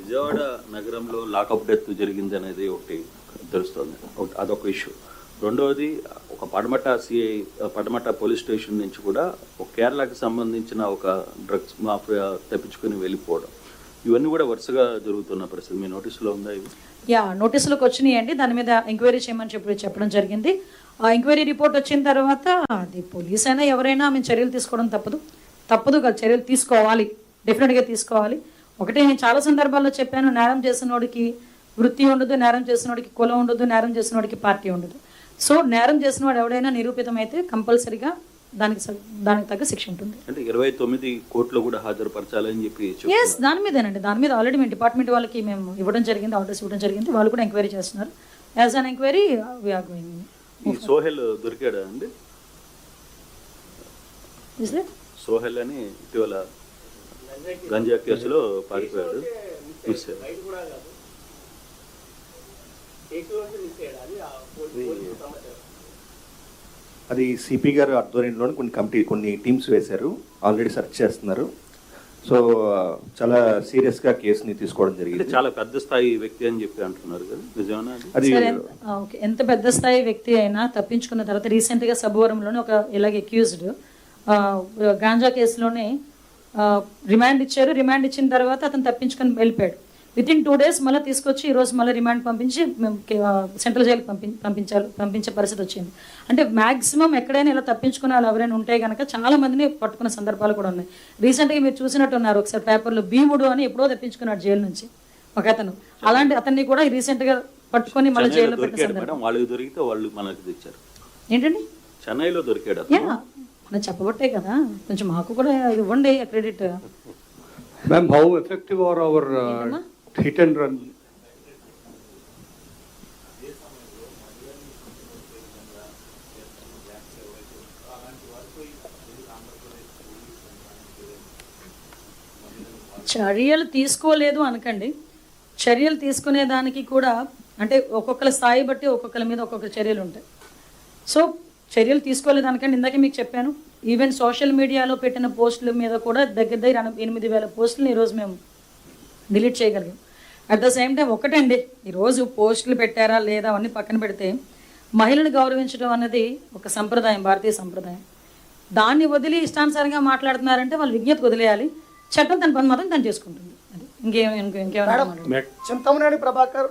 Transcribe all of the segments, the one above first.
విజయవాడ నగరంలో lockup death జరిగింది అనేది ఒకటి తెలుస్తుంది, అదొక ఇష్యూ. రెండవది ఒక పడమట పోలీస్ స్టేషన్ నుంచి కూడా ఒక కేరళకి సంబంధించిన ఒక డ్రగ్స్ మాఫియా తప్పించుకొని వెళ్ళిపోవడం, ఇవన్నీ కూడా వరుసగా జరుగుతున్న పరిస్థితి. మీ నోటీసులో ఉందా ఇవి? నోటీసులకు వచ్చినాయి అండి. దాని మీద ఎంక్వైరీ చేయమని చెప్పడం జరిగింది. ఆ ఎంక్వైరీ రిపోర్ట్ వచ్చిన తర్వాత అది పోలీస్ అయినా ఎవరైనా మేము చర్యలు తీసుకోవడం తప్పదు కాదు, చర్యలు తీసుకోవాలి, డెఫినెట్గా తీసుకోవాలి. ఒకటి నేను చాలా సందర్భాల్లో చెప్పాను, నేరం చేసినోడికి వృత్తి ఉండదు, నేరం చేసినోడికి కులం ఉండదు, నేరం చేసినోడికి పార్టీ ఉండదు. సో నేరం చేసినవాడు ఎవడైనా నిరూపితం అయితే కంపల్సరీగా దానికి తగ్గ శిక్ష ఉంటుంది. అంటే 29 కోట్లు కూడా హాజరుపరచాలని చెప్పి దాని మీదేనండి. దాని మీద ఆల్రెడీ మేము డిపార్ట్మెంట్ వాళ్ళకి మేము ఇవ్వడం జరిగింది, ఆర్డర్స్ ఇవ్వడం జరిగింది. వాళ్ళు కూడా ఎంక్వైరీ చేస్తున్నారు. As an enquiry we are going. Sohail దొరికాడా అండి? సోహెల్ అని ఇటీవల గంజా కేసులో పారిపోయాడు, మిస్ అయ్యాడు. అది సిపి గారు ఆధ్వర్యంలో కొన్ని టీమ్స్ వేశారు, ఆల్రెడీ సెర్చ్ చేస్తున్నారు. సో చాలా సీరియస్గా కేసుని తీసుకోవడం జరిగింది. చాలా పెద్ద స్థాయి వ్యక్తి అని చెప్పి అంటున్నారు కదా, నిజమేనా అది? ఎంత పెద్ద స్థాయి వ్యక్తి అయినా తప్పించుకున్న తర్వాత రీసెంట్గా సబవరంలోనే ఒక ఇలాగ అక్యూజ్డ్ గాంజా కేసులోనే రిమాండ్ ఇచ్చారు. రిమాండ్ ఇచ్చిన తర్వాత అతను తప్పించుకొని వెళ్ళిపోయాడు. వితిన్ 2 days మళ్ళీ తీసుకొచ్చి ఈరోజు మళ్ళీ రిమాండ్ పంపించి మేము సెంట్రల్ జైలుకి పంపించే పరిస్థితి వచ్చింది. అంటే మ్యాక్సిమం ఎక్కడైనా ఇలా తప్పించుకునే వాళ్ళు ఎవరైనా ఉంటే కనుక చాలా మందిని పట్టుకున్న సందర్భాలు కూడా ఉన్నాయి. రీసెంట్గా మీరు చూసినట్టు ఉన్నారు, ఒకసారి పేపర్లో భీముడు అని ఎప్పుడో తప్పించుకున్నాడు జైలు నుంచి ఒక అతను. అలాంటి అతన్ని కూడా రీసెంట్గా పట్టుకొని మళ్ళీ జైల్లో పెట్టిన ఏంటండి, చెన్నైలో దొరికాడు. మనం చెప్పబట్టే కదా, కొంచెం మాకు కూడా ఇవ్వండి credit. Ma'am, how effective are our hit and run? చర్యలు తీసుకోలేదు అనకండి. చర్యలు తీసుకునేదానికి కూడా అంటే ఒక్కొక్కరి స్థాయి బట్టి ఒక్కొక్కరి మీద ఒక్కొక్క చర్యలు ఉంటాయి. సో చర్యలు తీసుకోలేదు అనకండి. ఇందాక మీకు చెప్పాను, ఈవెన్ సోషల్ మీడియాలో పెట్టిన పోస్టుల మీద కూడా దగ్గర 8,000 పోస్టులను ఈరోజు మేము డిలీట్ చేయగలిగాం. అట్ ద సేమ్ టైం ఒకటండి, ఈరోజు పోస్టులు పెట్టారా లేదా అవన్నీ పక్కన పెడితే మహిళను గౌరవించడం అన్నది ఒక సంప్రదాయం, భారతీయ సంప్రదాయం. దాన్ని వదిలి ఇష్టానుసారంగా మాట్లాడుతున్నారంటే వాళ్ళు విజ్ఞతకు వదిలేయాలి. చట్టం తన పని మాత్రం తను చేసుకుంటుంది. అది ఇంకేమైనా. చింతమనేని ప్రభాకర్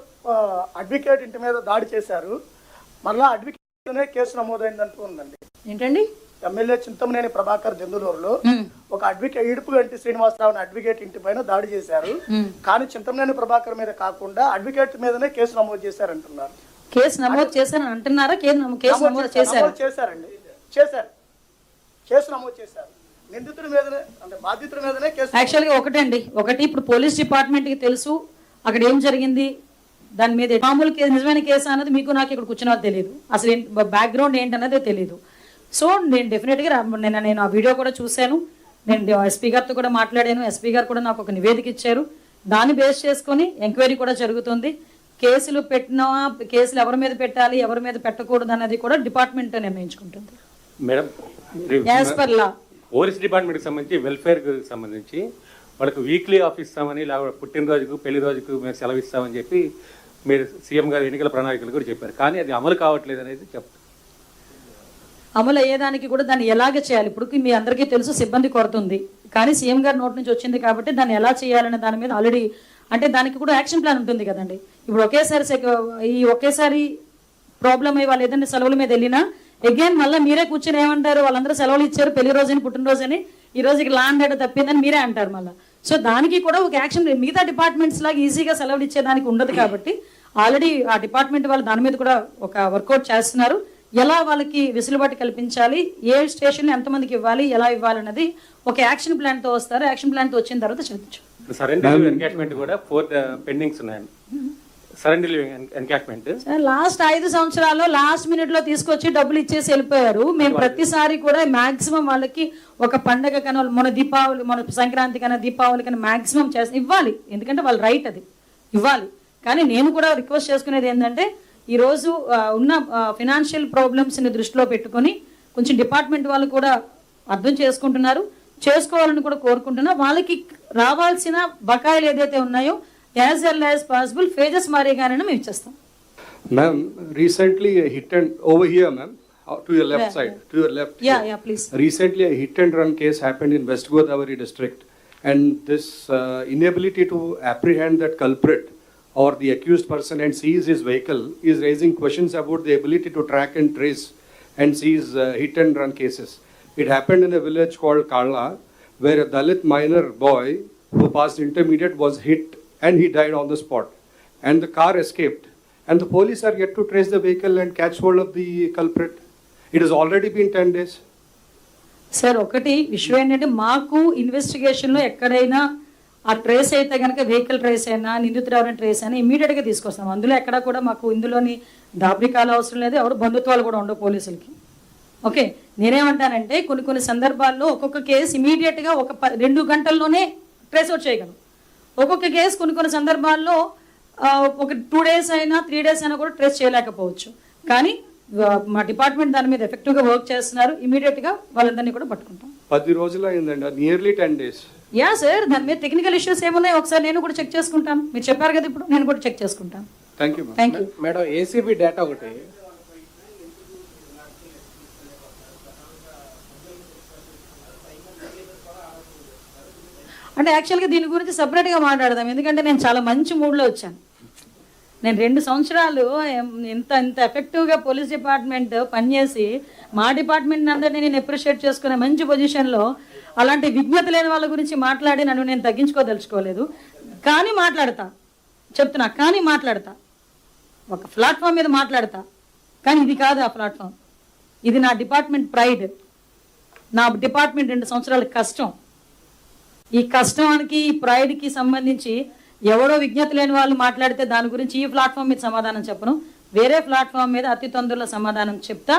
అడ్వకేట్ ఇంటి మీద దాడి చేశారు, మళ్ళీ అడ్వకేట్ కేసు నమోదైందంటూ ఉందండి. ఏంటండి? ఎమ్మెల్యే చింతమనేని ప్రభాకర్ జందులూరులో ఒక అడ్వకేట్ ఈడుపుగంటి శ్రీనివాసరావు అడ్వకేట్ ఇంటి పైన దాడి చేశారు. కానీ చింతమనేని ప్రభాకర్ మీద కాకుండా అడ్వకేట్ మీదనే కేసు నమోదు చేశారంటున్నారు. కేసు నమోదు చేశారని అంటున్నారా? చేశారండి, కేసు నమోదు చేశారు. నిందితుడి మీదనే అంటే బాధితుడి మీదనే కేసు. యాక్చువల్గా ఒకటి ఇప్పుడు పోలీస్ డిపార్ట్మెంట్కి తెలుసు అక్కడ ఏం జరిగింది, దాని మీద మామూలు కేసు నిజమైన కేసు అన్నది మీకు నాకు ఇక్కడ కూర్చున్నది తెలియదు, అసలు బ్యాక్గ్రౌండ్ ఏంటన్నదే తెలియదు. సో నేను డెఫినెట్గా నేను ఆ వీడియో కూడా చూశాను, నేను ఎస్పీ గారితో కూడా మాట్లాడాను. ఎస్పీ గారు కూడా నాకు ఒక నివేదిక ఇచ్చారు. దాన్ని బేస్ చేసుకొని ఎంక్వైరీ కూడా జరుగుతుంది. కేసులు ఎవరి మీద పెట్టాలి, ఎవరి మీద పెట్టకూడదు అన్నది కూడా డిపార్ట్మెంట్ నిర్ణయించుకుంటుంది. Madam, as per law police డిపార్ట్మెంట్కి సంబంధించి వెల్ఫేర్కి సంబంధించి వాళ్ళకి వీక్లీ ఆఫ్ ఇస్తామని, లేకపోతే పుట్టినరోజుకు పెళ్లి రోజుకు మేము సెలవు ఇస్తామని చెప్పి మీరు సీఎం గారు ఎన్నికల ప్రణాళికలు కూడా చెప్పారు. కానీ అది అమలు కావట్లేదు అనేది చెప్తారు. అమలు అయ్యేదానికి కూడా దాన్ని ఎలాగ చేయాలి, ఇప్పుడు మీ అందరికీ తెలుసు సిబ్బంది కొరత ఉంది. కానీ సీఎం గారి నోటి నుంచి వచ్చింది కాబట్టి దాన్ని ఎలా చేయాలనే దాని మీద ఆల్రెడీ అంటే దానికి కూడా యాక్షన్ ప్లాన్ ఉంటుంది కదండి. ఇప్పుడు ఒకేసారి ప్రాబ్లం అయ్యి వాళ్ళు ఏదైనా సెలవుల మీద వెళ్ళినా అగైన్ మళ్ళీ మీరే కూర్చొని ఏమంటారు, వాళ్ళందరూ సెలవులు ఇచ్చారు పెళ్లి రోజుని పుట్టినరోజుని, ఈ రోజు ఇక్కడ లా అండ్ ఆర్డర్ తప్పిందని మీరే అంటారు మళ్ళీ. సో దానికి కూడా ఒక యాక్షన్, మిగతా డిపార్ట్మెంట్స్ లాగా ఈజీగా సెలవులు ఇచ్చేదానికి ఉండదు కాబట్టి ఆల్రెడీ ఆ డిపార్ట్మెంట్ వాళ్ళు దాని మీద కూడా ఒక వర్కౌట్ చేస్తున్నారు. ఎలా వాళ్ళకి వెసులుబాటు కల్పించాలి, ఏ స్టేషన్ ఎంతమందికి ఇవ్వాలి, ఎలా ఇవ్వాలన్నది ఒక యాక్షన్ ప్లాన్తో వస్తారు. యాక్షన్ ప్లాన్తో వచ్చిన తర్వాత చర్చించు. సరెండర్ ఎన్కాష్మెంట్ కూడా 4 పెండింగ్స్ ఉన్నాయండి. సరెండర్ ఎన్కాష్మెంట్ లాస్ట్ 5 సంవత్సరాల్లో లాస్ట్ మినిట్ లో తీసుకొచ్చి డబ్బులు ఇచ్చేసి వెళ్ళిపోయారు. మేము ప్రతిసారి కూడా మాక్సిమం వాళ్ళకి ఒక పండగ కన్నా, మన సంక్రాంతి కన్నా దీపావళి కన్నా మాక్సిమం ఇవ్వాలి. ఎందుకంటే వాళ్ళ రైట్, అది ఇవ్వాలి. కానీ నేను కూడా రిక్వెస్ట్ చేసుకునేది ఏంటంటే ఈరోజు ఉన్న ఫినాన్షియల్ ప్రాబ్లమ్స్ని దృష్టిలో పెట్టుకొని కొంచెం డిపార్ట్మెంట్ వాళ్ళు కూడా అర్థం చేసుకుంటున్నారు, చేసుకోవాలని కూడా కోరుకుంటున్నా. వాళ్ళకి రావాల్సిన బకాయిలు ఏదైతే ఉన్నాయో as well as possible phases మారేగానే మేము ఇచ్చేస్తాం. Ma'am, recently a hit and over here, ma'am, to your left Yeah, side, yeah. to your left. Yeah, here. yeah, please. Recently, a hit and run case happened in West Godavari district, and this inability to apprehend that culprit or the accused person and seize his vehicle is raising questions about the ability to track and trace and seize hit and run cases. It happened in a village called Karla, where a Dalit minor boy who passed intermediate was hit and he died on the spot, and the car escaped. And the police are yet to trace the vehicle and catch hold of the culprit. It has already been 10 days. Sir ఒకటి విషయం ఏంటంటే మాకు ఇన్వెస్టిగేషన్లో ఎక్కడైనా ఆ trace అయితే కనుక vehicle trace అయినా నిందితుడు ఎవరైనా ట్రేస్ అయినా ఇమీడియట్గా తీసుకొస్తాం. అందులో ఎక్కడా కూడా మాకు ఇందులోని దాబ్రికాలు అవసరం లేదు, ఎవరు బంధుత్వాలు కూడా ఉండవు పోలీసులకి. ఓకే, నేనేమంటానంటే కొన్ని సందర్భాల్లో ఒక్కొక్క కేసు ఇమీడియట్గా ఒక 2 గంటల్లోనే ట్రేస్ అవుట్ చేయగలం. ఒక్కొక్క కేసు కొన్ని సందర్భాల్లో ఒక 2 days అయినా 3 days అయినా కూడా ట్రేస్ చేయలేకపోవచ్చు. కానీ మా డిపార్ట్మెంట్ దాని మీద ఎఫెక్టివ్గా వర్క్ చేస్తున్నారు. ఇమీడియట్గా వాళ్ళందరినీ కూడా పట్టుకుంటాం. 10 రోజులు అయిందండి, నియర్లీ 10 days. యా సార్, దాని మీద టెక్నికల్ ఇష్యూస్ ఏమున్నాయి ఒకసారి నేను కూడా చెక్ చేసుకుంటాను. మీరు చెప్పారు కదా, ఇప్పుడు నేను కూడా చెక్ చేసుకుంటాను. Thank you, ma'am. Thank you. Madam, ACB data ఒకటి అంటే యాక్చువల్గా దీని గురించి సపరేట్గా మాట్లాడదాం, ఎందుకంటే నేను చాలా మంచి మూడ్లో వచ్చాను. నేను 2 సంవత్సరాలు ఇంత ఎఫెక్టివ్గా పోలీస్ డిపార్ట్మెంట్ పనిచేసి మా డిపార్ట్మెంట్ అందరినీ నేను అప్రిషియేట్ చేసుకునే మంచి పొజిషన్లో అలాంటి విజ్ఞత లేని వాళ్ళ గురించి మాట్లాడి నన్ను నేను తగ్గించుకోదలుచుకోలేదు. కానీ మాట్లాడతా, చెప్తున్నా, కానీ మాట్లాడతా, ఒక ప్లాట్ఫామ్ మీద మాట్లాడతా. కానీ ఇది కాదు ఆ ప్లాట్ఫామ్, ఇది నా డిపార్ట్మెంట్ ప్రైడ్, నా డిపార్ట్మెంట్ 2 సంవత్సరాల కష్టం. ఈ కష్టానికి ఈ ప్రైడ్కి సంబంధించి ఎవడో విజ్ఞత లేని వాళ్ళు మాట్లాడితే దాని గురించి ఈ ప్లాట్ఫామ్ మీద సమాధానం చెప్పను, వేరే ప్లాట్ఫామ్ మీద అతి తొందరలో సమాధానం చెప్తా.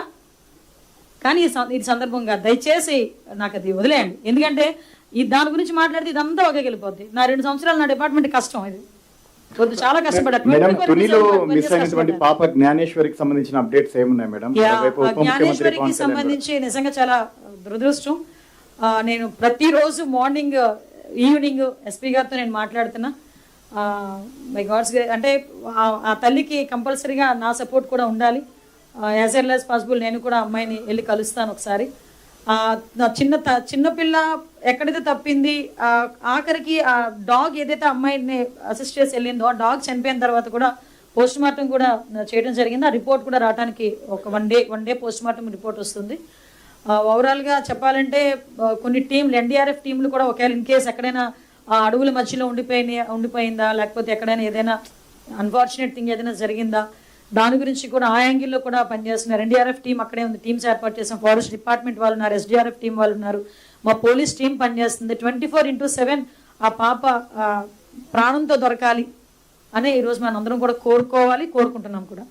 కానీ ఇది సందర్భంగా దయచేసి నాకు అది వదిలేయండి, ఎందుకంటే దాని గురించి మాట్లాడితే ఇదంతా ఒకే వెళ్ళిపోద్ది. నా 2 సంవత్సరాలు నా డిపార్ట్మెంట్ కష్టం, ఇది కొద్ది చాలా కష్టపడ్డా. మేడం, తునిలో మిస్ అయినటువంటి పాప జ్ఞానేశ్వరికి సంబంధించిన అప్డేట్స్ ఏమున్నాయి మేడం? జ్ఞానేశ్వరికి సంబంధించి నిజంగా చాలా దురదృష్టం. నేను ప్రతిరోజు మార్నింగ్ ఈవినింగ్ ఎస్పీ గారితో నేను మాట్లాడుతున్నా. మై గాడ్స్, అంటే ఆ తల్లికి కంపల్సరీగా నా సపోర్ట్ కూడా ఉండాలి. యాజ్ ఎర్లీ యాజ్ పాసిబుల్ నేను కూడా అమ్మాయిని వెళ్ళి కలుస్తాను ఒకసారి. నా చిన్నపిల్ల ఎక్కడైతే తప్పింది, ఆఖరికి ఆ డాగ్ ఏదైతే అమ్మాయిని అసిస్ట్ చేసి వెళ్ళిందో ఆ డాగ్ చనిపోయిన తర్వాత కూడా పోస్ట్ మార్టం కూడా చేయడం జరిగింది. ఆ రిపోర్ట్ కూడా రావడానికి ఒక one day post mortem report వస్తుంది. ఓవరాల్గా చెప్పాలంటే కొన్ని టీంలు, ఎన్డీఆర్ఎఫ్ టీంలు కూడా ఒకవేళ ఇన్ కేసు ఎక్కడైనా ఆ అడవుల మధ్యలో ఉండిపోయిందా, లేకపోతే ఎక్కడైనా ఏదైనా అన్ఫార్చునేట్ థింగ్ ఏదైనా జరిగిందా, దాని గురించి కూడా ఆ యాంగిల్లో కూడా పనిచేస్తున్నారు. ఎన్డీఆర్ఎఫ్ టీం అక్కడే ఉంది, టీమ్స్ ఏర్పాటు చేసాం. ఫారెస్ట్ డిపార్ట్మెంట్ వాళ్ళు ఉన్నారు, ఎస్డీఆర్ఎఫ్ టీం వాళ్ళు ఉన్నారు, మా పోలీస్ టీం పనిచేస్తుంది. 24/7 ఆ పాప ప్రాణంతో దొరకాలి అనే ఈరోజు మనం అందరం కూడా కోరుకుంటున్నాం కూడా.